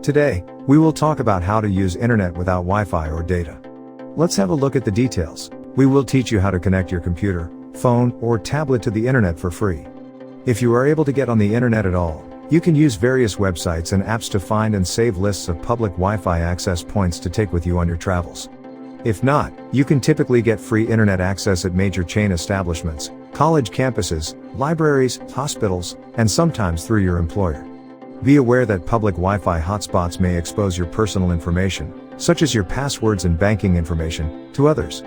Today, we will talk about how to use internet without Wi-Fi or data. Let's have a look at the details. We will teach you how to connect your computer, phone, or tablet to the internet for free. If you are able to get on the internet at all, you can use various websites and apps to find and save lists of public Wi-Fi access points to take with you on your travels. If not, you can typically get free internet access at major chain establishments, college campuses, libraries, hospitals, and sometimes through your employer. Be aware that public Wi-Fi hotspots may expose your personal information, such as your passwords and banking information, to others.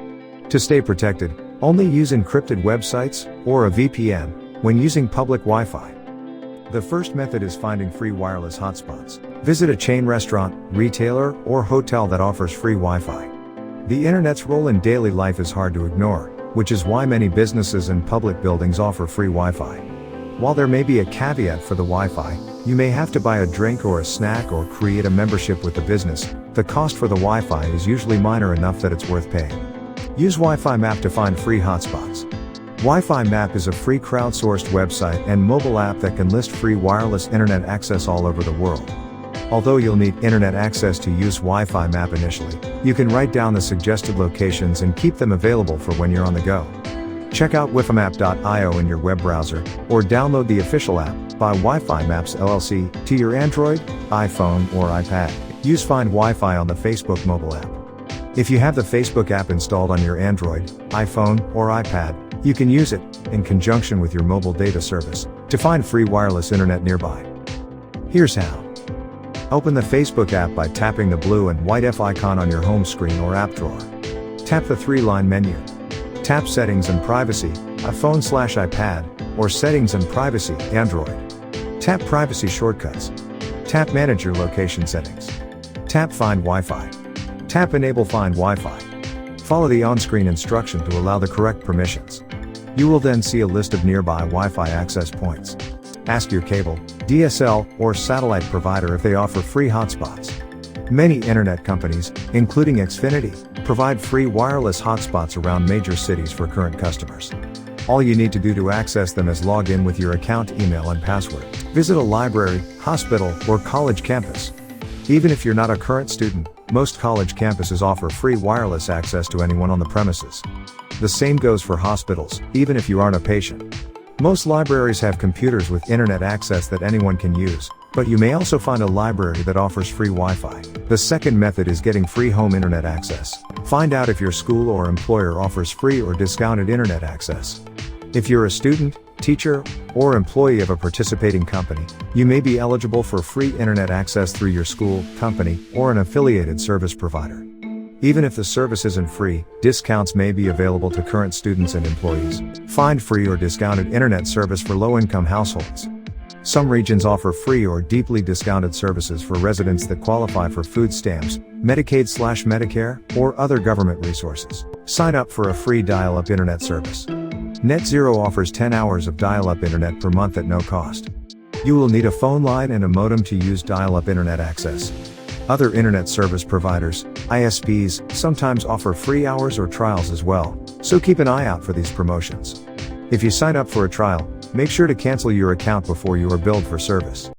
To stay protected, only use encrypted websites or a VPN when using public Wi-Fi. The first method is finding free wireless hotspots. Visit a chain restaurant, retailer, or hotel that offers free Wi-Fi. The internet's role in daily life is hard to ignore, which is why many businesses and public buildings offer free Wi-Fi. While there may be a caveat for the Wi-Fi, you may have to buy a drink or a snack or create a membership with the business. The cost for the Wi-Fi is usually minor enough that it's worth paying. Use Wi-Fi Map to find free hotspots. Wi-Fi Map is a free crowdsourced website and mobile app that can list free wireless internet access all over the world. Although you'll need internet access to use Wi-Fi Map initially, you can write down the suggested locations and keep them available for when you're on the go. Check out wifimap.io in your web browser, or download the official app by Wi-Fi Maps LLC to your Android, iPhone, or iPad. Use Find Wi-Fi on the Facebook mobile app. If you have the Facebook app installed on your Android, iPhone, or iPad, you can use it, in conjunction with your mobile data service, to find free wireless internet nearby. Here's how. Open the Facebook app by tapping the blue and white F icon on your home screen or app drawer. Tap the three-line menu. Tap Settings and Privacy, iPhone/iPad, or Settings and Privacy, Android. Tap Privacy Shortcuts. Tap Manage your location settings. Tap Find Wi-Fi. Tap Enable Find Wi-Fi. Follow the on-screen instruction to allow the correct permissions. You will then see a list of nearby Wi-Fi access points. Ask your cable, DSL, or satellite provider if they offer free hotspots. Many internet companies, including Xfinity, provide free wireless hotspots around major cities for current customers. All you need to do to access them is log in with your account email and password. Visit a library, hospital, or college campus. Even if you're not a current student, most college campuses offer free wireless access to anyone on the premises. The same goes for hospitals, even if you aren't a patient. Most libraries have computers with internet access that anyone can use, but you may also find a library that offers free Wi-Fi. The second method is getting free home internet access. Find out if your school or employer offers free or discounted internet access. If you're a student, teacher, or employee of a participating company, you may be eligible for free internet access through your school, company, or an affiliated service provider. Even if the service isn't free, discounts may be available to current students and employees. Find free or discounted internet service for low-income households. Some regions offer free or deeply discounted services for residents that qualify for food stamps, Medicaid/Medicare, or other government resources. Sign up for a free dial-up internet service. NetZero offers 10 hours of dial-up internet per month at no cost. You will need a phone line and a modem to use dial-up internet access. Other internet service providers, ISPs, sometimes offer free hours or trials as well, so keep an eye out for these promotions. If you sign up for a trial, make sure to cancel your account before you are billed for service.